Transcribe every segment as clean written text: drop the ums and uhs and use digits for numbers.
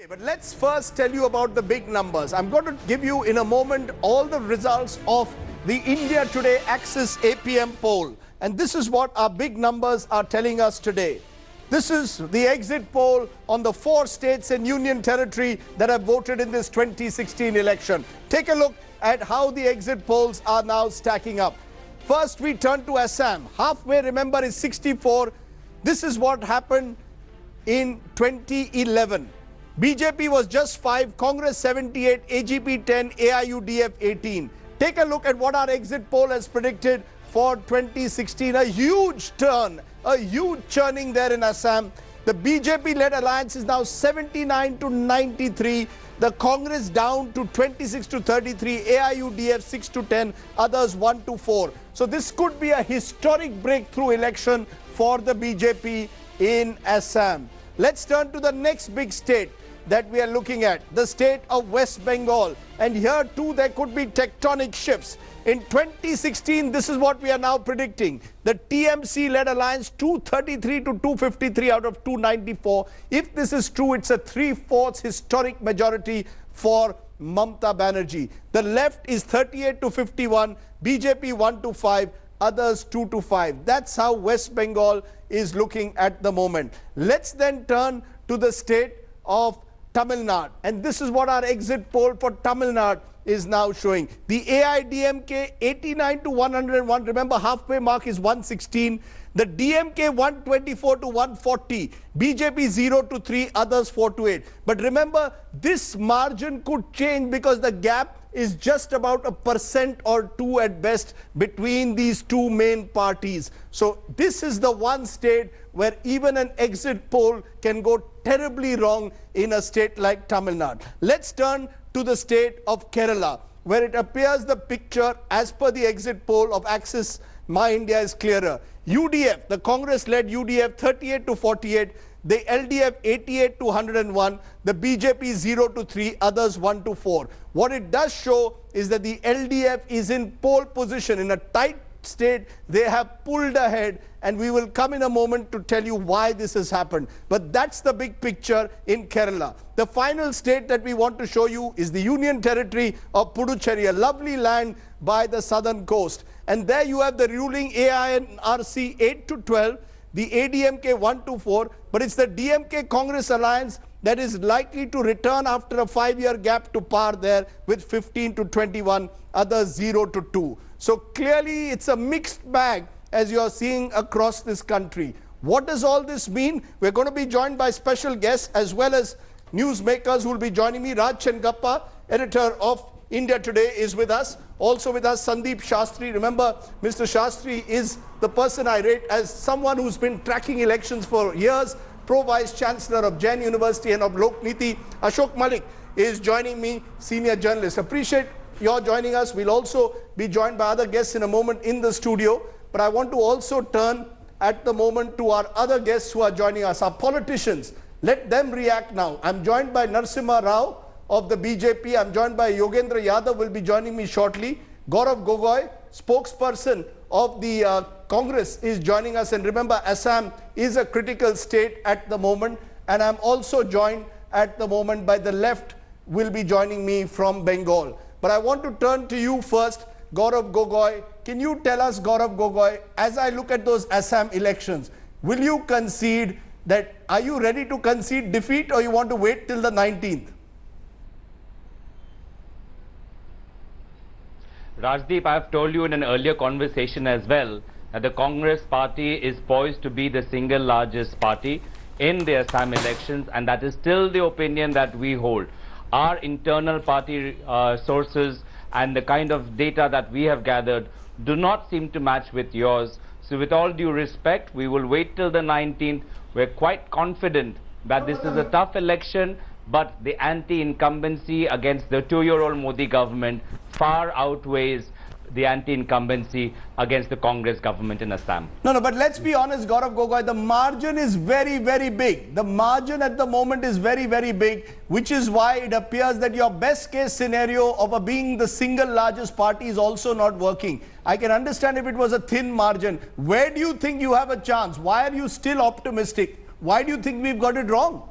But let's first tell you about the big numbers. I'm going to give you in a moment all the results of the India Today Axis APM poll. And this is what our big numbers are telling us today. This is the exit poll on the 4 states and union territory that have voted in this 2016 election. Take a look at how the exit polls are now stacking up. First, we turn to Assam. Halfway, remember, is 64. This is what happened in 2011. BJP was just 5, Congress 78, AGP 10, AIUDF 18. Take a look at what our exit poll has predicted for 2016. A huge turn, a huge churning there in Assam. The BJP-led alliance is now 79 to 93. The Congress down to 26 to 33, AIUDF 6 to 10, others 1 to 4. So this could be a historic breakthrough election for the BJP in Assam. Let's turn to the next big state that we are looking at, the state of West Bengal. And here too there could be tectonic shifts. In 2016, this is what we are now predicting. The TMC-led alliance 233 to 253 out of 294. If this is true, it's a 3/4 historic majority for Mamata Banerjee. The left is 38 to 51, BJP 1 to 5, others 2 to 5. That's how West Bengal is looking at the moment. Let's then turn to the state of Tamil Nadu. And this is what our exit poll for Tamil Nadu is now showing. The AIADMK 89 to 101. Remember, halfway mark is 116. The DMK 124 to 140. BJP 0 to 3, others 4 to 8. But remember, this margin could change because the gap is just about 1% or 2% at best between these two main parties. So this is the one state where even an exit poll can go terribly wrong in a state like Tamil Nadu. Let's turn to the state of Kerala, where it appears the picture as per the exit poll of Axis My India is clearer. UDF, the Congress-led UDF 38 to 48, the LDF 88 to 101, the BJP 0 to 3, others 1 to 4. What it does show is that the LDF is in pole position in a tight state. They have pulled ahead, and we will come in a moment to tell you why this has happened. But that's the big picture in Kerala. The final state that we want to show you is the Union Territory of Puducherry, a lovely land by the southern coast. And there you have the ruling AINRC 8 to 12, the ADMK 1 to 4, but it's the DMK Congress alliance that is likely to return after a 5-year gap to par there with 15 to 21, others 0 to 2. So clearly it's a mixed bag as you are seeing across this country. What does all this mean? We're going to be joined by special guests as well as newsmakers who will be joining me. Raj Chengappa, editor of India Today, is with us. Also with us, Sandeep Shastri. Remember, Mr. Shastri is the person I rate as someone who's been tracking elections for years, Pro-Vice Chancellor of Jain University and of Lokniti. Ashok Malik is joining me, senior journalist. Appreciate your joining us. We'll also be joined by other guests in a moment in the studio. But I want to also turn at the moment to our other guests who are joining us, our politicians. Let them react now. I'm joined by Narasimha Rao of the BJP. I'm joined by Yogendra Yadav, will be joining me shortly. Gaurav Gogoi, spokesperson of the Congress, is joining us. And remember, Assam is a critical state at the moment. And I'm also joined at the moment by the left, will be joining me from Bengal. But I want to turn to you first, Gaurav Gogoi. Can you tell us, Gaurav Gogoi, as I look at those Assam elections, will you concede that, are you ready to concede defeat, or you want to wait till the 19th? Rajdeep, I have told you in an earlier conversation as well that the Congress party is poised to be the single largest party in the Assam elections, and that is still the opinion that we hold. Our internal party sources and the kind of data that we have gathered do not seem to match with yours. So with all due respect, we will wait till the 19th. We're quite confident that this is a tough election, but the anti-incumbency against the 2-year-old Modi government far outweighs the anti-incumbency against the Congress government in Assam. No, but let's be honest, Gaurav Gogoi, the margin is very, very big. The margin at the moment is very, very big, which is why it appears that your best case scenario of being the single largest party is also not working. I can understand if it was a thin margin. Where do you think you have a chance? Why are you still optimistic? Why do you think we've got it wrong?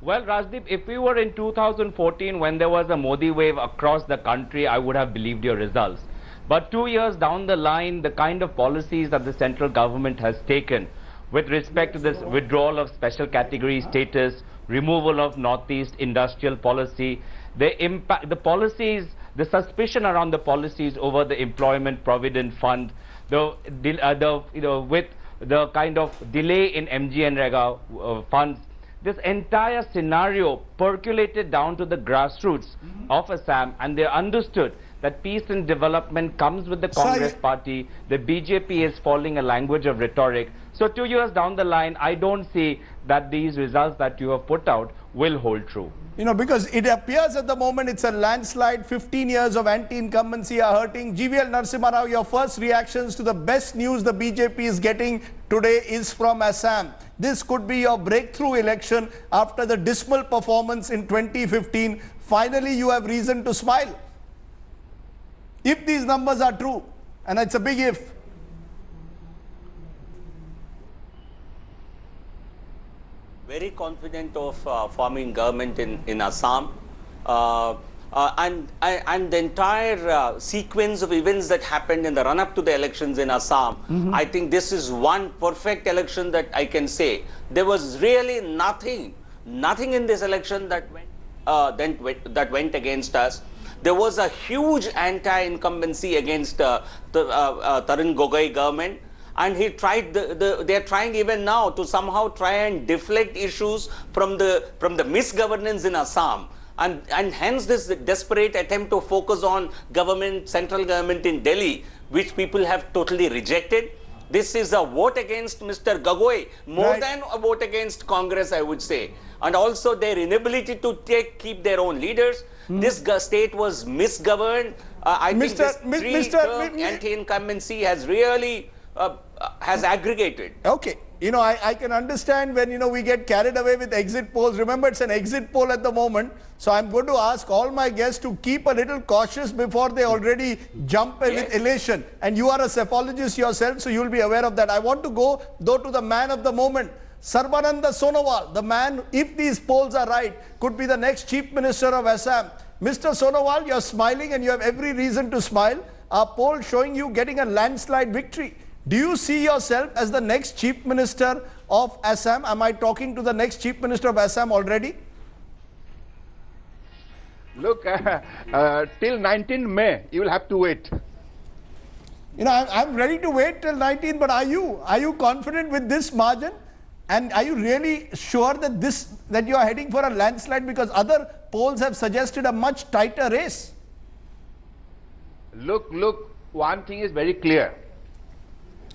Well, Rajdeep, if we were in 2014 when there was a Modi wave across the country, I would have believed your results. But 2 years down the line, the kind of policies that the central government has taken with respect to this withdrawal of special category status, removal of Northeast industrial policy, the impact, the policies, the suspicion around the policies over the Employment Provident Fund, with the kind of delay in MGNREGA funds, this entire scenario percolated down to the grassroots of Assam, and they understood that peace and development comes with the Congress party. The BJP is following a language of rhetoric. So 2 years down the line, I don't see that these results that you have put out will hold true. You know, because it appears at the moment it's a landslide. 15 years of anti-incumbency are hurting. GVL Narasimha Rao, your first reactions to the best news the BJP is getting today is from Assam. This could be your breakthrough election after the dismal performance in 2015. Finally, you have reason to smile. If these numbers are true, and it's a big if. Very confident of forming government in Assam. And the entire sequence of events that happened in the run-up to the elections in Assam, I think this is one perfect election that I can say. There was really nothing in this election that went against us. There was a huge anti-incumbency against the Tarun Gogoi government. And he tried. They are trying even now to somehow try and deflect issues from the misgovernance in Assam, and hence this desperate attempt to focus on central government in Delhi, which people have totally rejected. This is a vote against Mr. Gogoi more than a vote against Congress, I would say, and also their inability to keep their own leaders. This state was misgoverned. I think this three-term anti-incumbency has really has aggregated. Okay. You know, I can understand when, we get carried away with exit polls. Remember, it's an exit poll at the moment. So I'm going to ask all my guests to keep a little cautious before they already jump with elation. And you are a cephalogist yourself, so you'll be aware of that. I want to go, though, to the man of the moment. Sarbananda Sonowal, the man, if these polls are right, could be the next Chief Minister of Assam. Mr. Sonowal, you're smiling and you have every reason to smile. Our poll showing you getting a landslide victory. Do you see yourself as the next Chief Minister of Assam? Am I talking to the next Chief Minister of Assam already? Look, till 19 May, you will have to wait. I'm ready to wait till 19, but are you confident with this margin? And are you really sure that you are heading for a landslide? Because other polls have suggested a much tighter race. Look, one thing is very clear.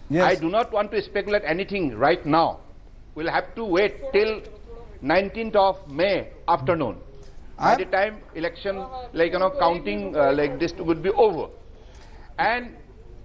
Yes. I do not want to speculate anything right now. We'll have to wait till 19th of May afternoon. By the time election, counting like this would be over. And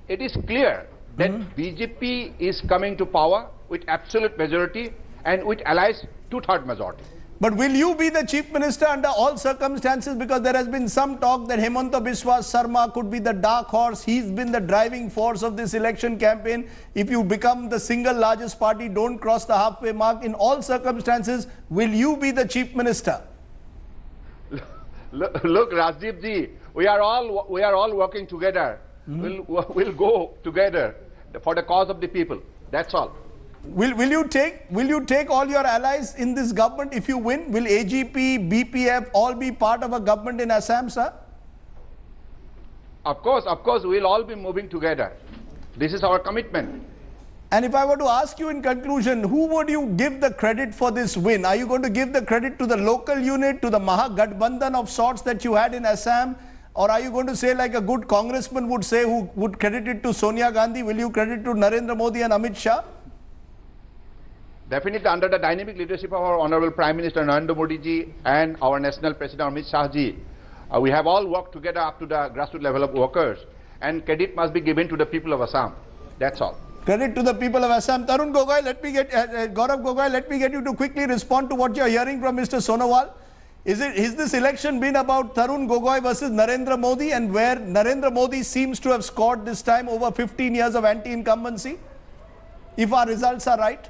it is clear that BJP is coming to power with absolute majority and with allies 2/3 majority. But will you be the Chief Minister under all circumstances? Because there has been some talk that Hemanta Biswa Sarma could be the dark horse. He's been the driving force of this election campaign. If you become the single largest party, don't cross the halfway mark. In all circumstances, will you be the Chief Minister? Look, Rajdeep ji, we are all working together. We'll go together for the cause of the people. That's all. Will you take all your allies in this government if you win? Will AGP, BPF all be part of a government in Assam, sir? Of course, we'll all be moving together. This is our commitment. And if I were to ask you in conclusion, who would you give the credit for this win? Are you going to give the credit to the local unit, to the Mahagathbandhan of sorts that you had in Assam? Or are you going to say, like a good congressman would say, who would credit it to Sonia Gandhi? Will you credit to Narendra Modi and Amit Shah? Definitely under the dynamic leadership of our Honorable Prime Minister Narendra Modi ji and our National President Amit Shah ji, we have all worked together up to the grassroots level of workers, and credit must be given to the people of Assam. That's all. Credit to the people of Assam. Tarun Gogoi, Gaurav Gogoi, let me get you to quickly respond to what you are hearing from Mr. Sonowal. Is this election been about Tarun Gogoi versus Narendra Modi, and where Narendra Modi seems to have scored this time over 15 years of anti-incumbency, if our results are right?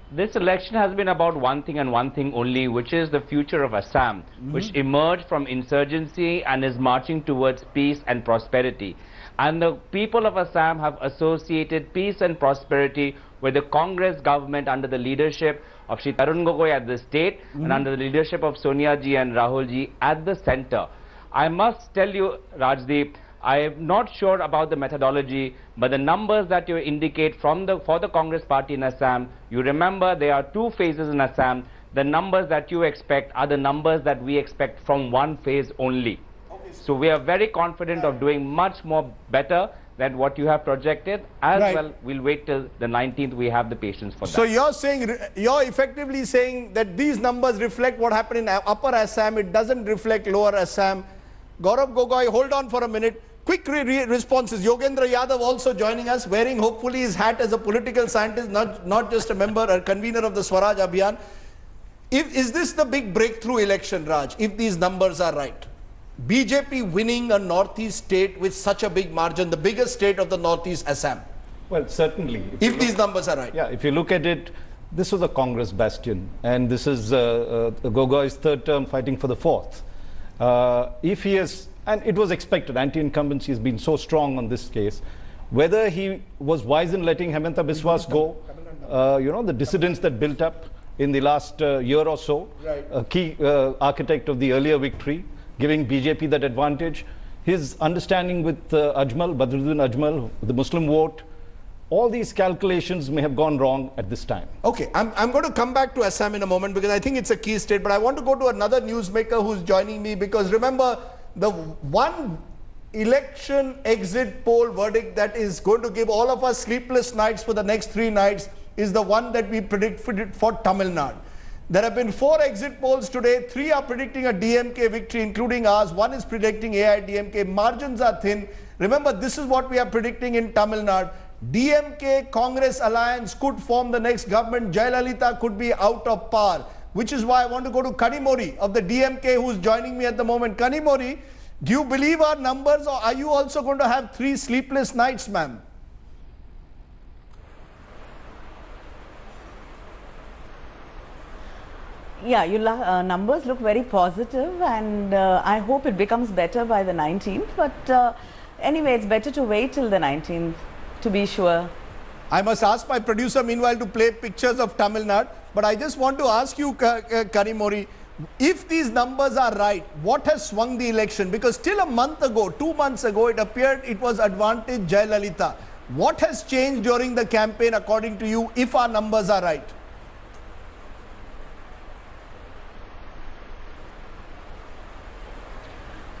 This election has been about one thing and one thing only, which is the future of Assam, which emerged from insurgency and is marching towards peace and prosperity. And the people of Assam have associated peace and prosperity with the Congress government under the leadership of Shri Tarun Gogoi at the state and under the leadership of Sonia ji and Rahul ji at the center. I must tell you, Rajdeep, I am not sure about the methodology, but the numbers that you indicate for the Congress party in Assam, you remember there are two phases in Assam. The numbers that you expect are the numbers that we expect from one phase only. So we are very confident of doing much more better than what you have projected. As well, we'll wait till the 19th. We have the patience for that. So you're effectively saying that these numbers reflect what happened in Upper Assam. It doesn't reflect Lower Assam. Gaurav Gogoi, hold on for a minute. Quick responses. Yogendra Yadav also joining us, wearing hopefully his hat as a political scientist, not just a member or convener of the Swaraj Abhiyan. Is this the big breakthrough election, Raj, if these numbers are right? BJP winning a northeast state with such a big margin, the biggest state of the northeast, Assam. Well, certainly. If these numbers are right. Yeah, if you look at it, this was a Congress bastion, and this is Gogoi's third term fighting for the fourth. If he has, and it was expected, anti-incumbency has been so strong on this case, whether he was wise in letting Hemanta Biswas go, the dissidents that built up in the last year or so, a key architect of the earlier victory, giving BJP that advantage, his understanding with Badruddin Ajmal, the Muslim vote, all these calculations may have gone wrong at this time. Okay, I'm going to come back to Assam in a moment because I think it's a key state, but I want to go to another newsmaker who's joining me because remember, the one election exit poll verdict that is going to give all of us sleepless nights for the next 3 nights is the one that we predicted for Tamil Nadu. There have been 4 exit polls today. 3 are predicting a DMK victory, including ours. 1 is predicting AIADMK. Margins are thin. Remember, this is what we are predicting in Tamil Nadu. DMK Congress alliance could form the next government. Jayalalitha could be out of power, which is why I want to go to Kanimori of the DMK who's joining me at the moment. Kanimori, do you believe our numbers or are you also going to have 3 sleepless nights, ma'am? Yeah, your numbers look very positive and I hope it becomes better by the 19th. But anyway, it's better to wait till the 19th to be sure. I must ask my producer meanwhile to play pictures of Tamil Nadu. But I just want to ask you, Kanimori, if these numbers are right, what has swung the election? Because till a month ago, 2 months ago, it appeared it was advantage Jayalalitha. What has changed during the campaign according to you if our numbers are right?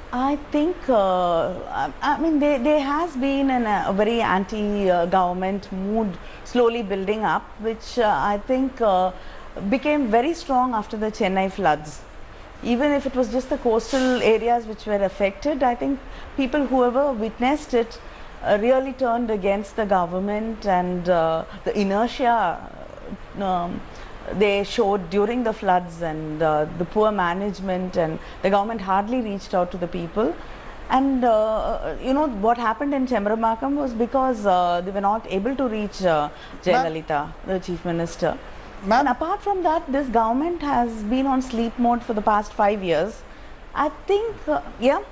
I think, I mean, there has been a very anti-government mood slowly building up, which I think became very strong after the Chennai floods. Even if it was just the coastal areas which were affected, I think people, whoever witnessed it, really turned against the government and the inertia they showed during the floods and the poor management, and the government hardly reached out to the people. And what happened in Chembramakkam was because they were not able to reach Jayalalitha, the chief minister. And apart from that, this government has been on sleep mode for the past 5 years. I think, yeah.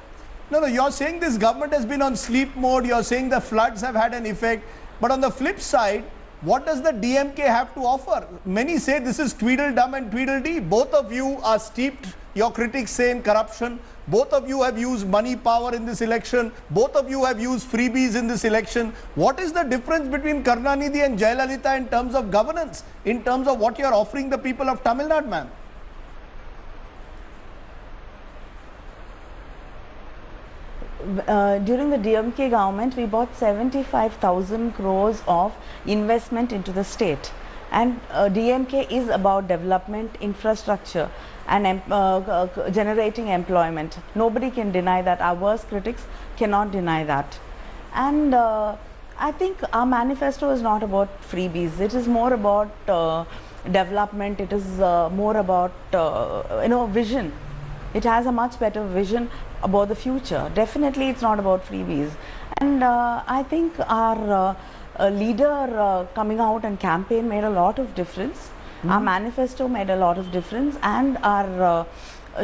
No, you're saying this government has been on sleep mode, you're saying the floods have had an effect, but on the flip side, what does the DMK have to offer? Many say this is Tweedledum and Tweedledee. Both of you are steeped, your critics say, in corruption. Both of you have used money power in this election. Both of you have used freebies in this election. What is the difference between Karunanidhi and Jayalalitha in terms of governance, in terms of what you are offering the people of Tamil Nadu, ma'am? During the DMK government, we bought 75,000 crores of investment into the state. And DMK is about development, infrastructure and generating employment. Nobody can deny that. Our worst critics cannot deny that. And I think our manifesto is not about freebies. It is more about development. It is more about vision. It has a much better vision about the future. Definitely it's not about freebies. And I think our leader coming out and campaign made a lot of difference. Our manifesto made a lot of difference, and our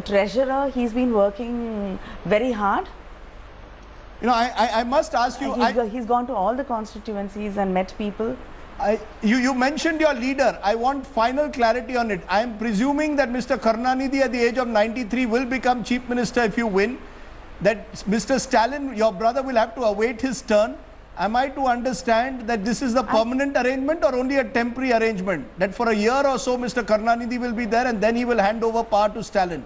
treasurer, he's been working very hard. You know, I must ask you... He's gone to all the constituencies and met people. You mentioned your leader. I want final clarity on it. I am presuming that Mr. Karunanidhi at the age of 93 will become chief minister if you win. That Mr. Stalin, your brother, will have to await his turn. Am I to understand that this is the permanent arrangement or only a temporary arrangement? That for a year or so Mr. Karunanidhi will be there and then he will hand over power to Stalin?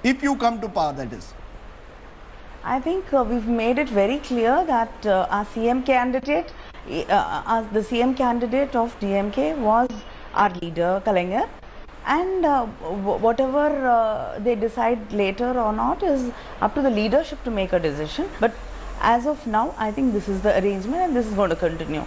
If you come to power, that is. I think we've made it very clear that our CM candidate, the CM candidate of DMK was our leader, Kalaignar, and whatever they decide later or not is up to the leadership to make a decision. But as of now, I think this is the arrangement and this is going to continue.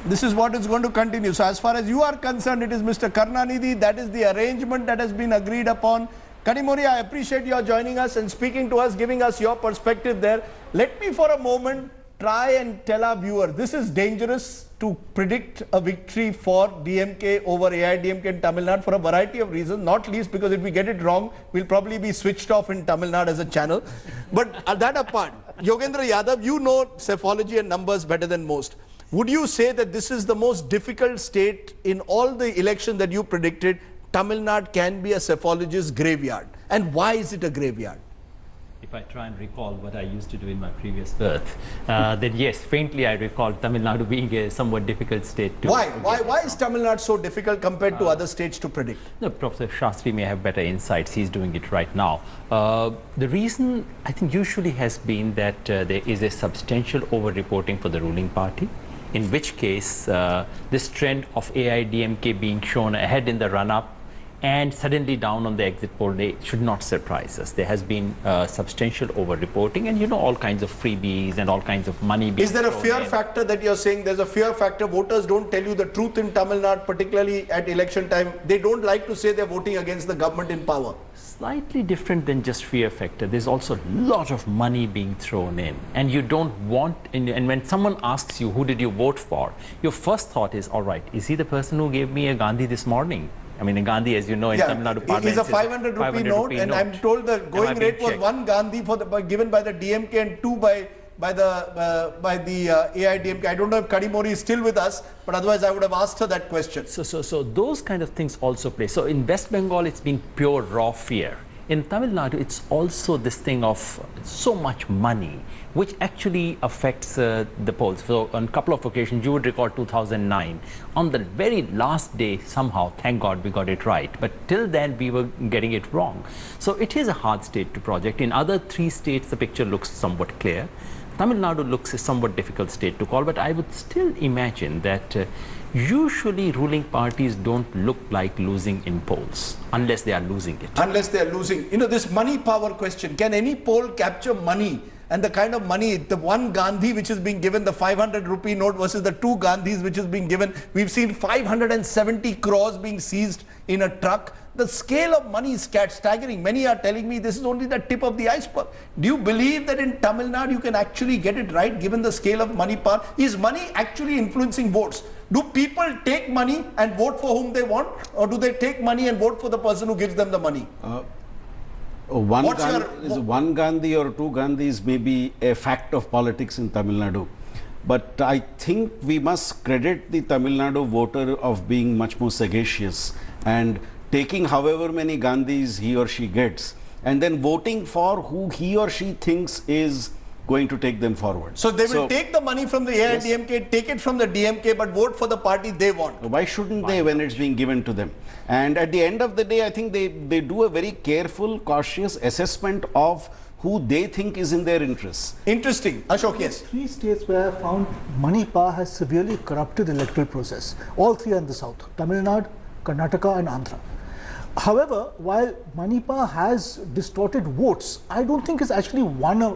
This is what is going to continue. So as far as you are concerned, it is Mr. Karunanidhi, that is the arrangement that has been agreed upon. Kanimuri, I appreciate your joining us and speaking to us, giving us your perspective there. Let me for a moment try and tell our viewers, this is dangerous to predict a victory for DMK over AIADMK in Tamil Nadu for a variety of reasons, not least because if we get it wrong, we'll probably be switched off in Tamil Nadu as a channel. But that apart, Yogendra Yadav, you know psephology and numbers better than most. Would you say that this is the most difficult state in all the elections that you predicted? Tamil Nadu can be a psephologist's graveyard. And why is it a graveyard? If I try and recall what I used to do in my previous birth, then yes, faintly I recall Tamil Nadu being a somewhat difficult state to... Why is Tamil Nadu so difficult compared to other states to predict? No, Professor Shastri may have better insights. He's doing it right now. The reason, I think, usually has been that there is a substantial over-reporting for the ruling party, in which case this trend of AIADMK being shown ahead in the run-up and suddenly down on the exit poll day should not surprise us. There has been substantial over-reporting and, you know, all kinds of freebies and all kinds of money being... Is there a fear factor that you're saying? There's a fear factor. Voters don't tell you the truth in Tamil Nadu, particularly at election time. They don't like to say they're voting against the government in power. Slightly different than just fear factor. There's also a lot of money being thrown in, and you don't want, and when someone asks you who did you vote for, your first thought is, all right, is he the person who gave me a Gandhi this morning? I mean, a Gandhi, as you know, in Tamil Nadu Parliament, is a 500 rupee note, and I'm told the going rate was 1 Gandhi given by the DMK and 2 by the AIADMK. I don't know if Kadimori is still with us, but otherwise I would have asked her that question. So those kind of things also play. So in West Bengal, it's been pure raw fear. In Tamil Nadu, it's also this thing of so much money, which actually affects the polls. So on a couple of occasions, you would recall 2009, on the very last day, somehow, thank God we got it right. But till then, we were getting it wrong. So it is a hard state to project. In other 3 states, the picture looks somewhat clear. Tamil Nadu looks a somewhat difficult state to call, but I would still imagine that usually ruling parties don't look like losing in polls unless they are losing it. Unless they are losing. You know, this money power question, can any poll capture money? And the kind of money, the 1 Gandhi which is being given, the 500 rupee note versus the 2 Gandhis which is being given. We've seen 570 crores being seized in a truck. The scale of money is staggering. Many are telling me this is only the tip of the iceberg. Do you believe that in Tamil Nadu you can actually get it right given the scale of money power? Is money actually influencing votes? Do people take money and vote for whom they want, or do they take money and vote for the person who gives them the money? One Gandhi or 2 Gandhis may be a fact of politics in Tamil Nadu. But I think we must credit the Tamil Nadu voter of being much more sagacious and taking however many Gandhis he or she gets and then voting for who he or she thinks is going to take them forward. So they will take the money from the AIADMK, yes, take it from the DMK, but vote for the party they want. Why shouldn't they when it's being given to them? And at the end of the day, I think they do a very careful, cautious assessment of who they think is in their interests. Interesting. Ashok, yes. 3 states where I found money power has severely corrupted the electoral process. All 3 are in the south: Tamil Nadu, Karnataka and Andhra. However, while money power has distorted votes, I don't think it's actually won an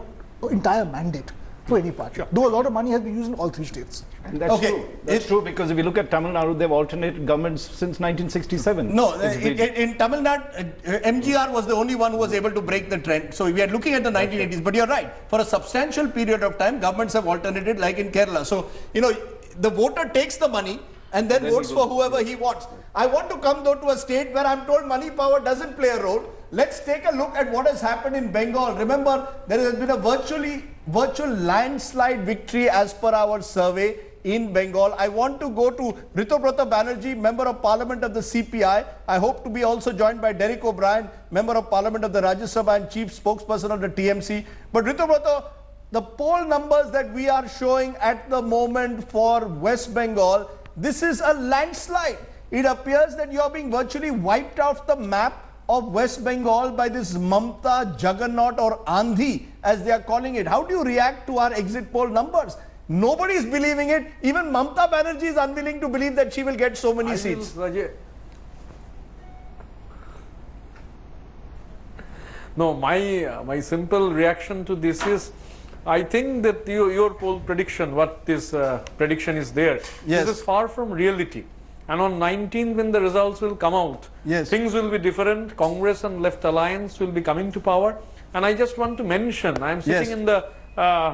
entire mandate for any party. Sure. Though a lot of money has been used in all 3 states. And that's true. That's true, because if you look at Tamil Nadu, they've alternated governments since 1967. No, in Tamil Nadu, MGR was the only one who was able to break the trend. So we are looking at the 1980s, but you're right. For a substantial period of time, governments have alternated like in Kerala. So, you know, the voter takes the money, and then votes for whoever he wants. I want to come though to a state where I'm told money power doesn't play a role. Let's take a look at what has happened in Bengal. Remember, there has been a virtual landslide victory as per our survey in Bengal. I want to go to Ritubrata Banerjee, Member of Parliament of the CPI. I hope to be also joined by Derek O'Brien, Member of Parliament of the Rajya Sabha and Chief Spokesperson of the TMC. But Ritubrata, the poll numbers that we are showing at the moment for West Bengal, this is a landslide. It appears that you are being virtually wiped off the map of West Bengal by this Mamta Juggernaut or Andhi, as they are calling it. How do you react to our exit poll numbers? Nobody is believing it. Even Mamta Banerjee is unwilling to believe that she will get so many seats. No, my simple reaction to this is, I think that your poll prediction, what this prediction is there, yes, this is far from reality. And on 19th, when the results will come out, yes, things will be different. Congress and Left Alliance will be coming to power. And I just want to mention, I am sitting in the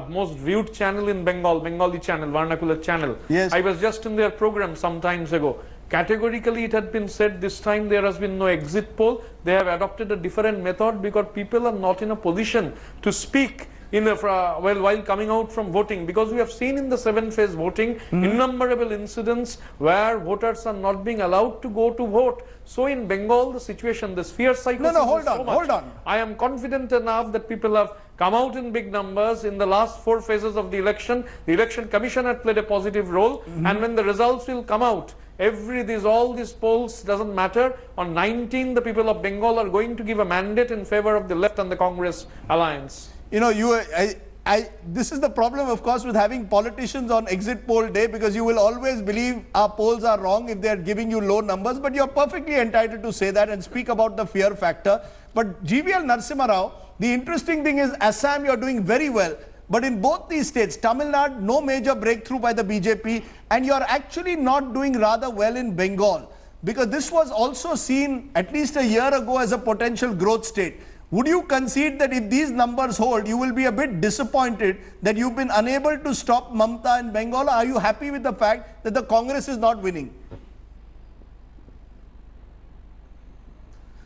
most viewed channel in Bengal, Bengali channel, vernacular channel. Yes. I was just in their program some times ago. Categorically, it had been said this time there has been no exit poll. They have adopted a different method because people are not in a position to speak in a, while coming out from voting, because we have seen in the 7-phase voting innumerable incidents where voters are not being allowed to go to vote. So in Bengal, the situation, this fear cycle. No, hold on. I am confident enough that people have come out in big numbers in the last 4 phases of the election. The Election Commission had played a positive role, and when the results will come out, all these polls doesn't matter. On 19, the people of Bengal are going to give a mandate in favor of the left and the Congress alliance. You know, this is the problem, of course, with having politicians on exit poll day, because you will always believe our polls are wrong if they are giving you low numbers, but you're perfectly entitled to say that and speak about the fear factor. But GVL Narasimha Rao, the interesting thing is Assam, you're doing very well. But in both these states, Tamil Nadu, no major breakthrough by the BJP, and you're actually not doing rather well in Bengal, because this was also seen at least a year ago as a potential growth state. Would you concede that if these numbers hold, you will be a bit disappointed that you've been unable to stop Mamta in Bengal? Or are you happy with the fact that the Congress is not winning?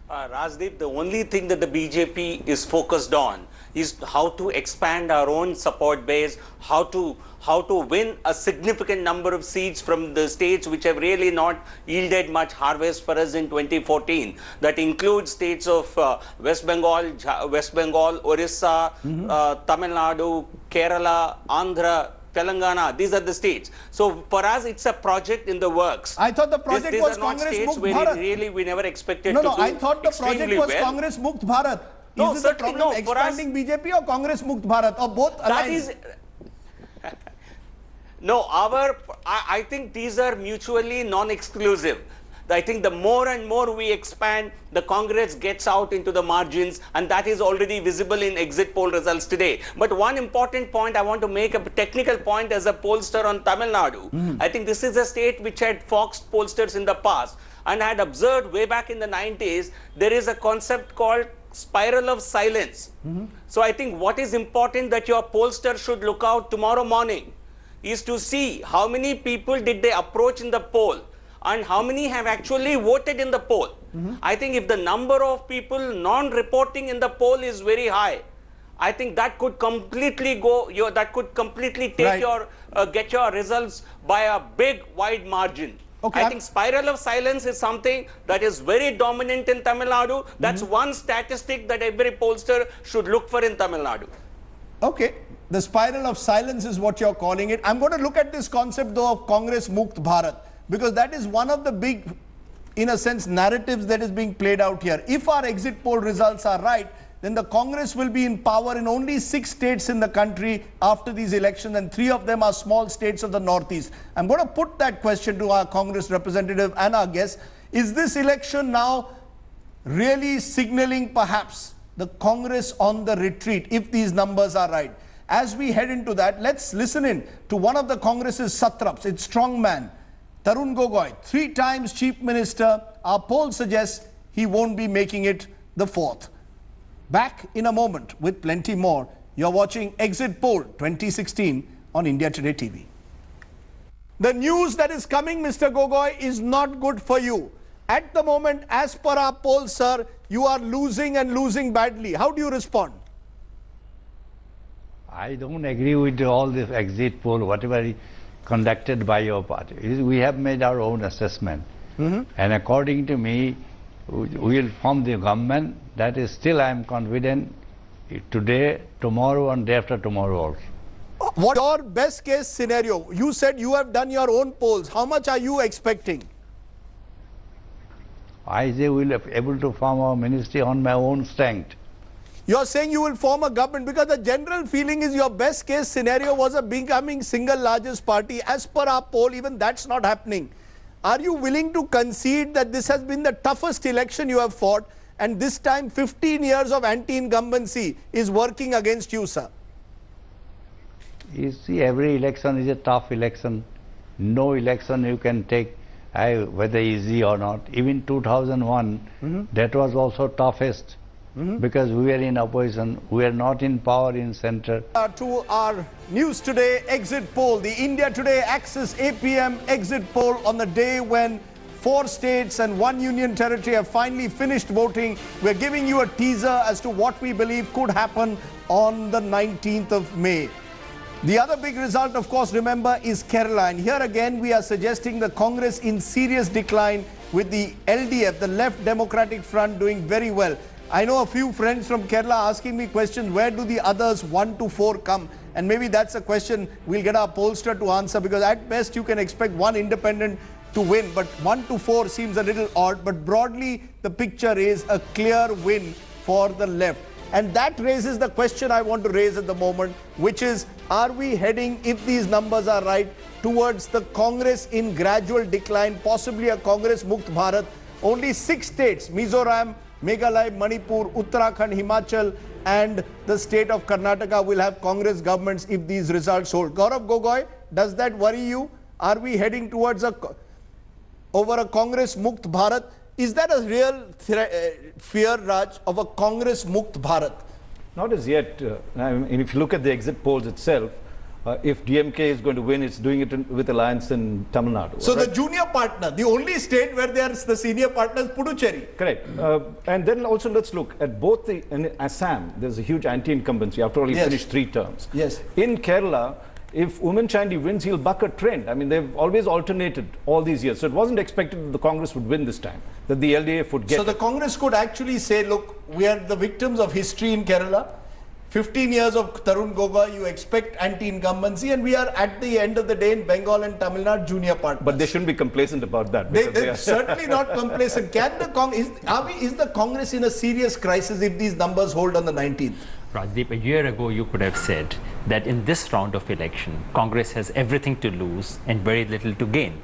Rajdeep, the only thing that the BJP is focused on is how to expand our own support base, how to win a significant number of seats from the states which have really not yielded much harvest for us in 2014. That includes states of West Bengal, Orissa, Tamil Nadu, Kerala, Andhra, Telangana. These are the states. So for us, it's a project in the works. I thought the project these was are not Congress states Mukt where Bharat. Really we never expected No, to do I thought the project was well. Congress Mukt Bharat. No, is it the certainly problem no. For us, expanding BJP or Congress Mukt Bharat, or both aligned? that is no, I think these are mutually non-exclusive. I think the more and more we expand, the Congress gets out into the margins, and that is already visible in exit poll results today. But one important point I want to make, a technical point as a pollster on Tamil Nadu. I think this is a state which had foxed pollsters in the past, and I had observed way back in the 90s, there is a concept called spiral of silence. So I think what is important that your pollster should look out tomorrow morning is to see how many people did they approach in the poll and how many have actually voted in the poll. I think if the number of people non-reporting in the poll is very high, I think that could completely go, that could completely take get your results by a big wide margin. Okay, I think spiral of silence is something that is very dominant in Tamil Nadu. That's one statistic that every pollster should look for in Tamil Nadu. Okay, the spiral of silence is what you're calling it. I'm going to look at this concept though of Congress Mukt Bharat, because that is one of the big, in a sense, narratives that is being played out here. If our exit poll results are right, then the Congress will be in power in only 6 states in the country after these elections, and 3 of them are small states of the Northeast. I'm going to put that question to our Congress representative and our guest. Is this election now really signaling perhaps the Congress on the retreat, if these numbers are right? As we head into that, let's listen in to one of the Congress's satraps, its strongman, Tarun Gogoi, 3 times Chief Minister. Our poll suggests he won't be making it the 4th. Back in a moment with plenty more. You're watching Exit Poll 2016 on India Today TV. The news that is coming, Mr. Gogoi, is not good for you. At the moment, as per our polls, sir, you are losing and losing badly. How do you respond? I don't agree with all this exit poll, whatever is conducted by your party. We have made our own assessment. And according to me, we will form the government. That is still, I am confident, today, tomorrow and day after tomorrow also. What your best case scenario? You said you have done your own polls. How much are you expecting? I say we will be able to form our ministry on my own strength. You're saying you will form a government because the general feeling is your best case scenario was a becoming single largest party. As per our poll, even that's not happening. Are you willing to concede that this has been the toughest election you have fought, and this time 15 years of anti-incumbency is working against you, sir? You see, every election is a tough election. No election you can take whether easy or not. Even 2001, that was also toughest because we were in opposition. We are not in power in center. To our News Today exit poll, the India Today Axis APM exit poll on the day when 4 states and 1 union territory have finally finished voting. We're giving you a teaser as to what we believe could happen on the 19th of May. The other big result, of course, remember, is Kerala. And here again, we are suggesting the Congress in serious decline with the LDF, the Left Democratic Front, doing very well. I know a few friends from Kerala asking me questions, where do the others 1 to 4 come? And maybe that's a question we'll get our pollster to answer, because at best you can expect one independent to win, but 1 to 4 seems a little odd. But broadly, the picture is a clear win for the left. And that raises the question I want to raise at the moment, which is, are we heading, if these numbers are right, towards the Congress in gradual decline, possibly a Congress Mukt Bharat? Only 6 states, Mizoram, Meghalaya, Manipur, Uttarakhand, Himachal, and the state of Karnataka will have Congress governments if these results hold. Gaurav Gogoi, does that worry you? Are we heading towards over a Congress Mukt Bharat? Is that a real fear, Raj, of a Congress Mukt Bharat? Not as yet. I mean, if you look at the exit polls itself, if DMK is going to win, it's doing it with alliance in Tamil Nadu. So the junior partner, the only state where they are the senior partners, Puducherry. Correct. And then also let's look at both in Assam, there's a huge anti-incumbency. After all, he finished 3 terms. Yes. In Kerala, if Oommen Chandy wins, he'll buck a trend. I mean, they've always alternated all these years. So it wasn't expected that the Congress would win this time, that the LDF would get So the Congress could actually say, look, we are the victims of history in Kerala. 15 years of Tarun Gogoi, you expect anti-incumbency, and we are at the end of the day in Bengal and Tamil Nadu junior partners. But they shouldn't be complacent about that. They're certainly not complacent. Can the is the Congress in a serious crisis if these numbers hold on the 19th? Rajdeep, a year ago you could have said that in this round of election, Congress has everything to lose and very little to gain.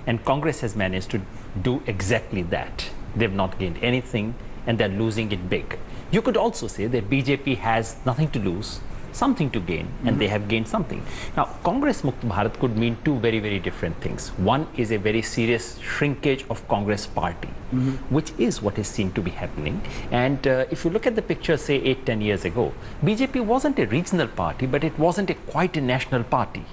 And Congress has managed to do exactly that. They've not gained anything and they're losing it big. You could also say that BJP has nothing to lose, something to gain, and they have gained something. Now, Congress Mukt Bharat could mean 2 very, very different things. One is a very serious shrinkage of Congress party, which is what is seen to be happening. And if you look at the picture, say 8-10 years ago, BJP wasn't a regional party, but it wasn't quite a national party.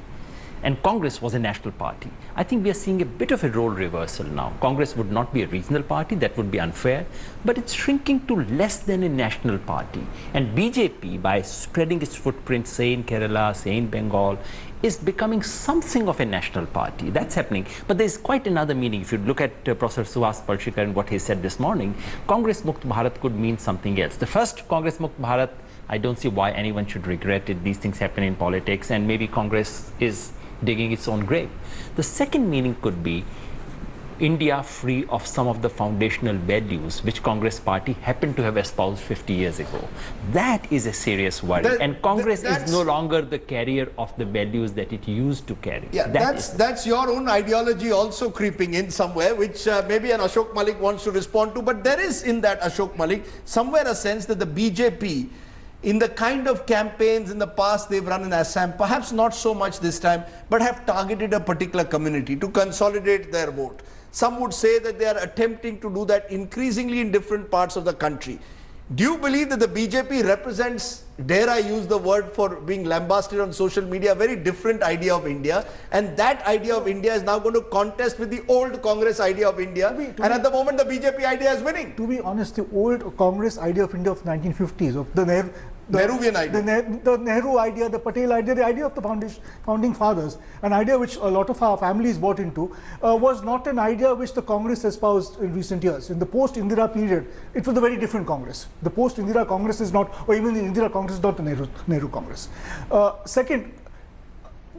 And Congress was a national party. I think we are seeing a bit of a role reversal now. Congress would not be a regional party, that would be unfair, but it's shrinking to less than a national party. And BJP, by spreading its footprint, say in Kerala, say in Bengal, is becoming something of a national party. That's happening. But there's quite another meaning. If you look at Professor Suhas Palshikar and what he said this morning, Congress Mukt Bharat could mean something else. The first Congress Mukt Bharat, I don't see why anyone should regret it. These things happen in politics, and maybe Congress is digging its own grave. The second meaning could be India free of some of the foundational values which Congress party happened to have espoused 50 years ago. That is a serious worry. And Congress is no longer the carrier of the values that it used to carry. Yeah, that's your own ideology also creeping in somewhere, which maybe an Ashok Malik wants to respond to. But there is in that Ashok Malik somewhere a sense that the BJP, in the kind of campaigns in the past they've run in Assam, perhaps not so much this time, but have targeted a particular community to consolidate their vote. Some would say that they are attempting to do that increasingly in different parts of the country. Do you believe that the BJP represents, dare I use the word for being lambasted on social media, a very different idea of India, and that idea of India is now going to contest with the old Congress idea of India, and at the moment the BJP idea is winning? To be honest, the old Congress idea of India of 1950s, of the Nehruvian idea. The Nehru idea, the Patel idea, the idea of the founding fathers, an idea which a lot of our families bought into, was not an idea which the Congress espoused in recent years. In the post-Indira period, it was a very different Congress. The post-Indira Congress is not, or even the Indira Congress is not the Nehru Congress. Second,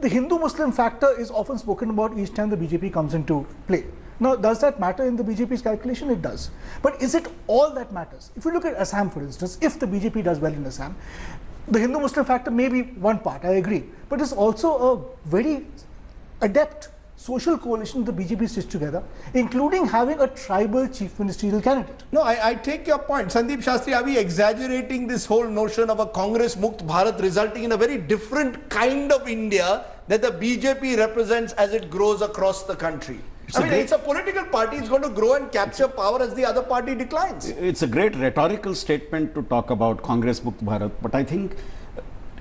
the Hindu-Muslim factor is often spoken about each time the BJP comes into play. Now, does that matter in the BJP's calculation? It does. But is it all that matters? If you look at Assam, for instance, if the BJP does well in Assam, the Hindu-Muslim factor may be one part, I agree. But it's also a very adept social coalition the BJP stitched together, including having a tribal chief ministerial candidate. No, I take your point. Sandeep Shastri, are we exaggerating this whole notion of a Congress Mukt Bharat resulting in a very different kind of India that the BJP represents as it grows across the country? It's a political party. It's going to grow and capture power as the other party declines. It's a great rhetorical statement to talk about Congress Mukt Bharat, but I think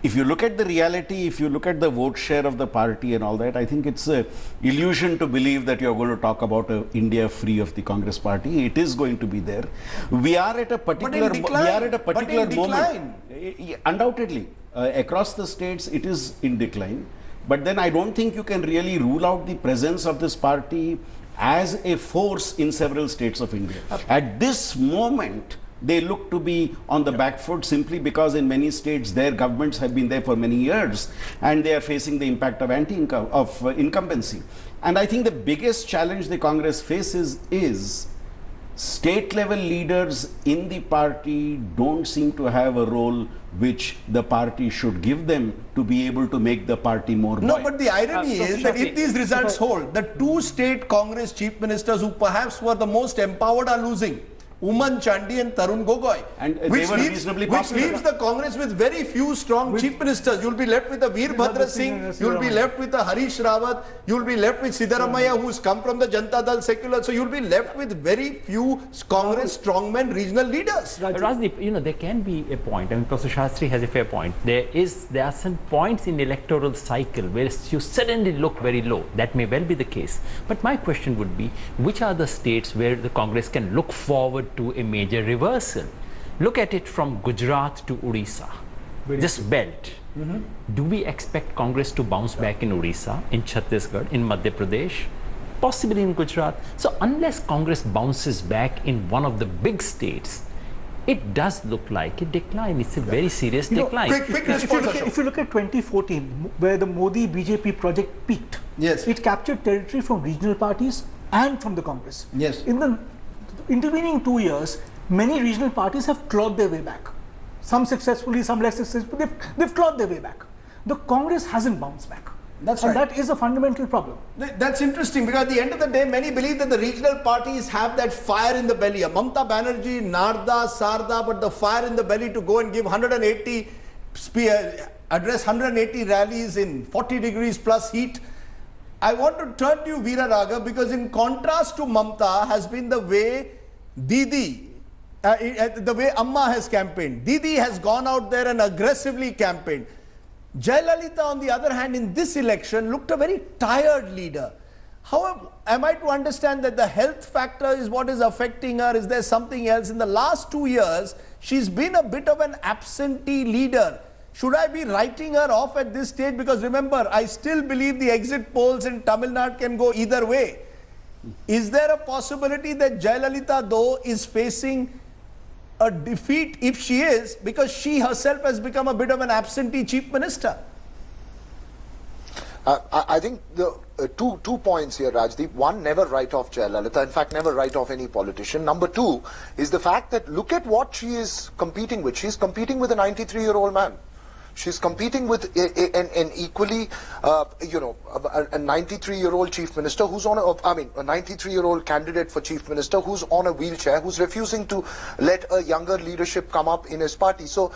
if you look at the reality, if you look at the vote share of the party and all that, I think it's an illusion to believe that you're going to talk about India free of the Congress party. It is going to be there. We are at a particular moment. Undoubtedly, across the states, it is in decline. But then I don't think you can really rule out the presence of this party as a force in several states of India. At this moment, they look to be on the back foot simply because in many states their governments have been there for many years and they are facing the impact of incumbency. And I think the biggest challenge the Congress faces is state level leaders in the party don't seem to have a role which the party should give them to be able to make the party more buoyant. No, but the irony is that if these results hold, the two state Congress chief ministers who perhaps were the most empowered are losing. Uman Chandi and Tarun Gogoi, and which leaves the Congress with very few strong chief ministers. You'll be left with a Veerbhadra Singh, you'll be left with a Harish Rawat, you'll be left with Siddaramaiah, who's come from the Janata Dal secular. So you'll be left with very few Congress strongmen regional leaders. Rajdeep, there can be a point. I mean, Professor Shastri has a fair point. There are some points in the electoral cycle where you suddenly look very low. That may well be the case. But my question would be, which are the states where the Congress can look forward to a major reversal? Look at it from Gujarat to Odisha, this belt. Do we expect Congress to bounce back in Odisha, in Chhattisgarh, in Madhya Pradesh, possibly in Gujarat? So unless Congress bounces back in one of the big states, it does look like a decline. It's a very serious decline. If you look at 2014, where the Modi BJP project peaked, yes, it captured territory from regional parties and from the Congress. Yes. In the intervening 2 years, many regional parties have clawed their way back. Some successfully, some less successfully. They've clawed their way back. The Congress hasn't bounced back. That's and right. That is a fundamental problem. That's interesting because at the end of the day, many believe that the regional parties have that fire in the belly. Mamata Banerjee, Narda, Sarda, but the fire in the belly to go and give 180, address 180 rallies in 40 degrees plus heat. I want to turn to you, Veera Raga, because in contrast to Mamata has been the way Didi, the way Amma has campaigned. Didi has gone out there and aggressively campaigned. Jayalalitha, on the other hand, in this election looked a very tired leader. However, am I to understand that the health factor is what is affecting her? Is there something else? In the last 2 years, she's been a bit of an absentee leader. Should I be writing her off at this stage? Because remember, I still believe the exit polls in Tamil Nadu can go either way. Is there a possibility that Jayalalitha, though, is facing a defeat? If she is, because she herself has become a bit of an absentee chief minister. I think the two points here, Rajdeep. One, never write off Jayalalitha. In fact, never write off any politician. Number two is the fact that look at what she is competing with. She's competing with a 93-year-old man. She's competing with an equally, a 93-year-old chief minister who's on a 93-year-old candidate for chief minister who's on a wheelchair, who's refusing to let a younger leadership come up in his party. So,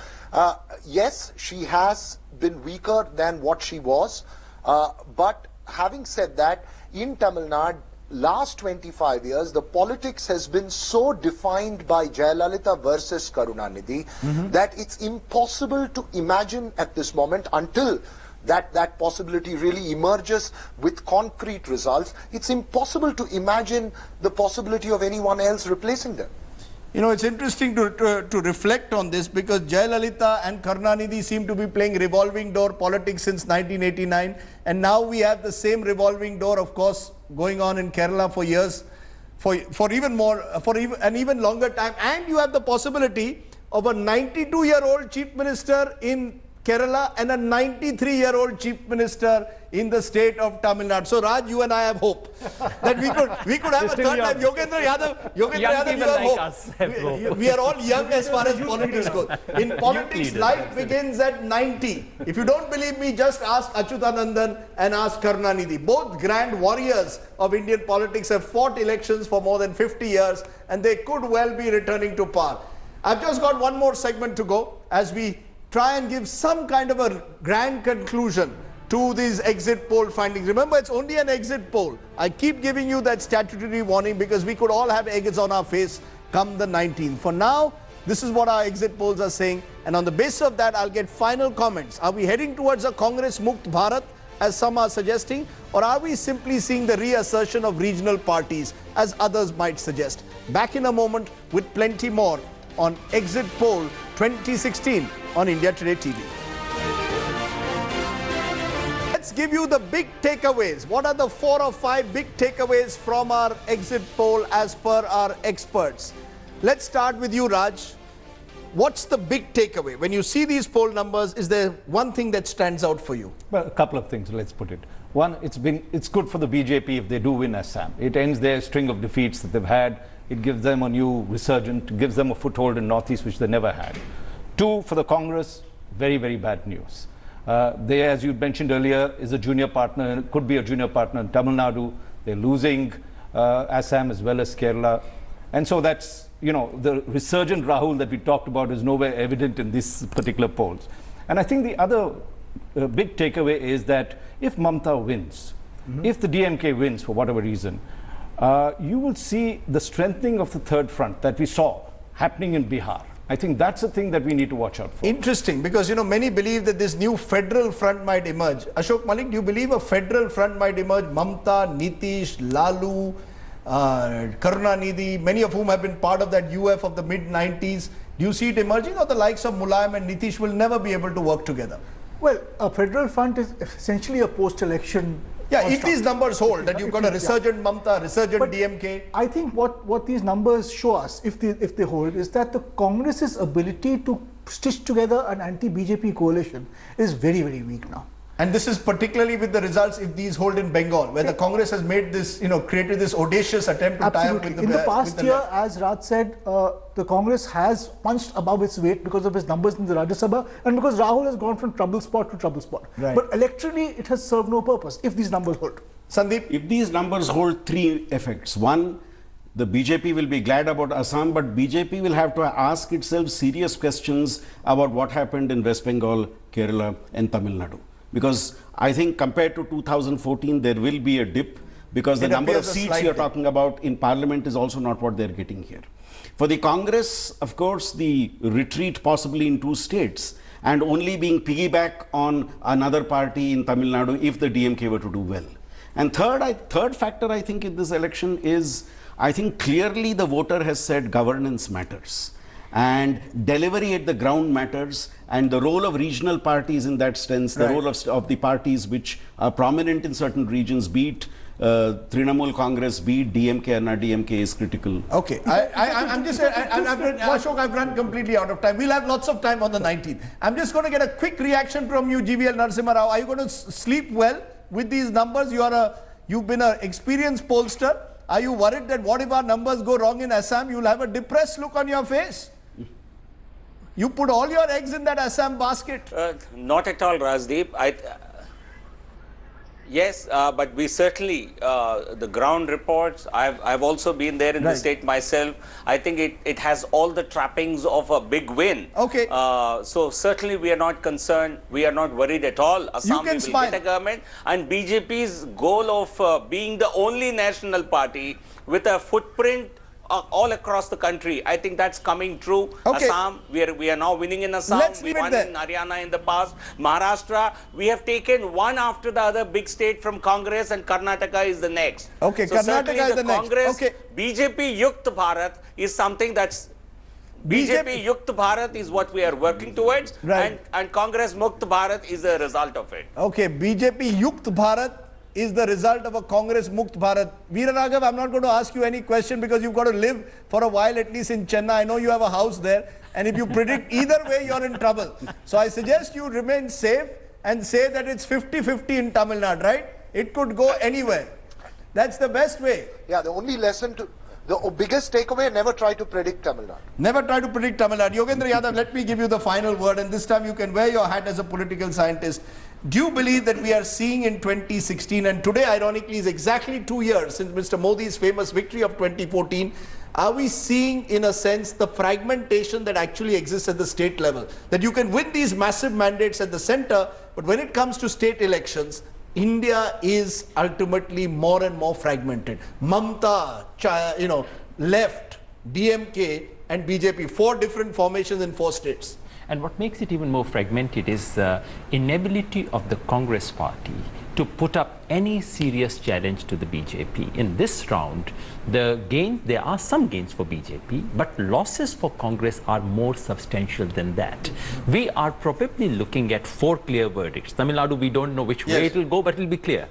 yes, she has been weaker than what she was. But having said that, in Tamil Nadu, last 25 years, the politics has been so defined by Jayalalitha versus Karunanidhi that it's impossible to imagine at this moment, until that possibility really emerges with concrete results, it's impossible to imagine the possibility of anyone else replacing them. You know, it's interesting to reflect on this, because Jayalalitha and Karunanidhi seem to be playing revolving door politics since 1989, and now we have the same revolving door, of course, going on in Kerala for years, for an even longer time, and you have the possibility of a 92-year-old chief minister in Kerala and a 93-year-old chief minister in the state of Tamil Nadu. So Raj, you and I have hope that we could have a third time. Yogendra Yadav, you have hope. We are all young as far as politics goes. In politics, life begins at 90. If you don't believe me, just ask Achyutanandan and ask Karunanidhi. Both grand warriors of Indian politics have fought elections for more than 50 years, and they could well be returning to power. I've just got one more segment to go as we try and give some kind of a grand conclusion to these exit poll findings. Remember, it's only an exit poll. I keep giving you that statutory warning because we could all have eggs on our face come the 19th. For now, this is what our exit polls are saying, and on the basis of that, I'll get final comments. Are we heading towards a Congress Mukt Bharat, as some are suggesting, or are we simply seeing the reassertion of regional parties, as others might suggest? Back in a moment with plenty more on Exit Poll 2016 on India Today TV. Let's give you the big takeaways. What are the 4 or 5 big takeaways from our exit poll as per our experts? Let's start with you, Raj. What's the big takeaway? When you see these poll numbers, is there one thing that stands out for you? Well, a couple of things, let's put it. One, it's good for the BJP if they do win Assam. It ends their string of defeats that they've had. It gives them a new resurgent, gives them a foothold in Northeast, which they never had. 2, for the Congress, very, very bad news. They, as you mentioned earlier, is a junior partner, could be a junior partner in Tamil Nadu. They're losing Assam as well as Kerala. And so that's, you know, the resurgent Rahul that we talked about is nowhere evident in this particular polls. And I think the other big takeaway is that if Mamta wins, if the DMK wins for whatever reason, you will see the strengthening of the third front that we saw happening in Bihar. I think that's the thing that we need to watch out for. Interesting, because you know many believe that this new federal front might emerge. Ashok Malik, do you believe a federal front might emerge? Mamta, Nitish, Lalu, Karunanidhi, many of whom have been part of that UF of the mid-90s. Do you see it emerging, or the likes of Mulayam and Nitish will never be able to work together? Well, a federal front is essentially a post-election. Yeah, if these numbers hold, that you've got a resurgent Mamta, resurgent DMK. I think what these numbers show us, if they hold, is that the Congress's ability to stitch together an anti-BJP coalition is very, very weak now. And this is particularly with the results if these hold in Bengal, where the Congress has made this, you know, created this audacious attempt to tie up with the in the past year, as Raj said, the Congress has punched above its weight because of its numbers in the Rajya Sabha and because Rahul has gone from trouble spot to trouble spot. Right. But electorally, it has served no purpose if these numbers hold. Sandeep? If these numbers hold, 3 effects. One, the BJP will be glad about Assam, but BJP will have to ask itself serious questions about what happened in West Bengal, Kerala and Tamil Nadu. Because I think compared to 2014, there will be a dip, because the number of seats you're talking about in parliament is also not what they're getting here. For the Congress, of course, the retreat possibly in 2 states and only being piggyback on another party in Tamil Nadu if the DMK were to do well. And third factor I think in this election is, I think clearly the voter has said governance matters. And delivery at the ground matters, and the role of regional parties in that sense, the role of the parties which are prominent in certain regions, be it Trinamool Congress, be it DMK or not DMK, is critical. Okay, I'm just, Ashok, I've run completely out of time. We'll have lots of time on the 19th. I'm just going to get a quick reaction from you, GVL Narasimha Rao. Are you going to sleep well with these numbers? You've been an experienced pollster. Are you worried that what if our numbers go wrong in Assam? You'll have a depressed look on your face. You put all your eggs in that Assam basket. Not at all, Rajdeep. Yes, but we certainly, the ground reports, I've also been there in the state myself. I think it has all the trappings of a big win. Okay. So certainly we are not concerned. We are not worried at all. Assam will get a government. And BJP's goal of being the only national party with a footprint all across the country, I think that's coming true. Okay. Assam, we are now winning in Assam. We won in Haryana in the past. Maharashtra, we have taken one after the other big state from Congress, and Karnataka is the next. Okay, so Karnataka is the Congress, next. Okay. BJP Yukt Bharat is something that's BJP Yukt Bharat is what we are working towards, and Congress Mukt Bharat is the result of it. Okay, BJP Yukt Bharat is the result of a Congress Mukt Bharat. Veera Raghav, I'm not going to ask you any question because you've got to live for a while at least in Chennai. I know you have a house there, and if you predict either way, you're in trouble. So I suggest you remain safe and say that it's 50-50 in Tamil Nadu, right? It could go anywhere. That's the best way. Yeah, the only lesson to... The biggest takeaway, never try to predict Tamil Nadu. Never try to predict Tamil Nadu. Yogendra Yadav, let me give you the final word, and this time you can wear your hat as a political scientist. Do you believe that we are seeing in 2016, and today ironically is exactly 2 years since Mr. Modi's famous victory of 2014, are we seeing in a sense the fragmentation that actually exists at the state level? That you can win these massive mandates at the center, but when it comes to state elections, India is ultimately more and more fragmented. Mamta, left, DMK and BJP, 4 different formations in 4 states. And what makes it even more fragmented is the inability of the Congress party to put up any serious challenge to the BJP. In this round, there are some gains for BJP, but losses for Congress are more substantial than that. We are probably looking at 4 clear verdicts. Tamil Nadu, we don't know which way it will go, but it will be clear.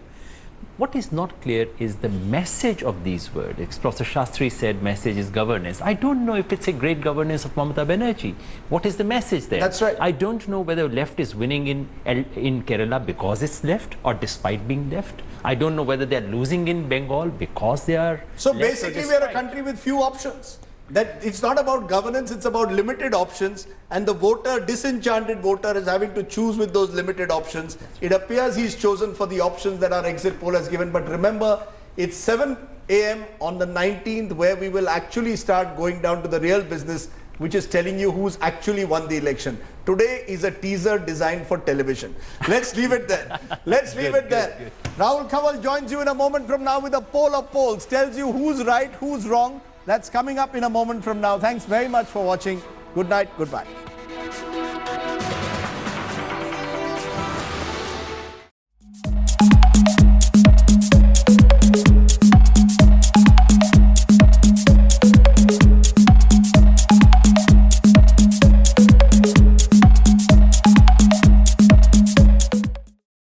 What is not clear is the message of these verdicts. Professor Shastri said message is governance. I don't know if it's a great governance of Mamata Banerjee. What is the message there? That's right. I don't know whether left is winning in Kerala because it's left or despite being left. I don't know whether they're losing in Bengal because they are So basically we are a country with few options. That it's not about governance, it's about limited options, and the voter, disenchanted voter, is having to choose with those limited options. It appears he's chosen for the options that our exit poll has given, but remember, it's 7 a.m. on the 19th where we will actually start going down to the real business, which is telling you who's actually won the election. Today is a teaser designed for television. Let's leave it there. Let's leave it there. Good. Rahul Kanwal joins you in a moment from now with a poll of polls, tells you who's right, who's wrong. That's coming up in a moment from now. Thanks very much for watching. Good night. Goodbye.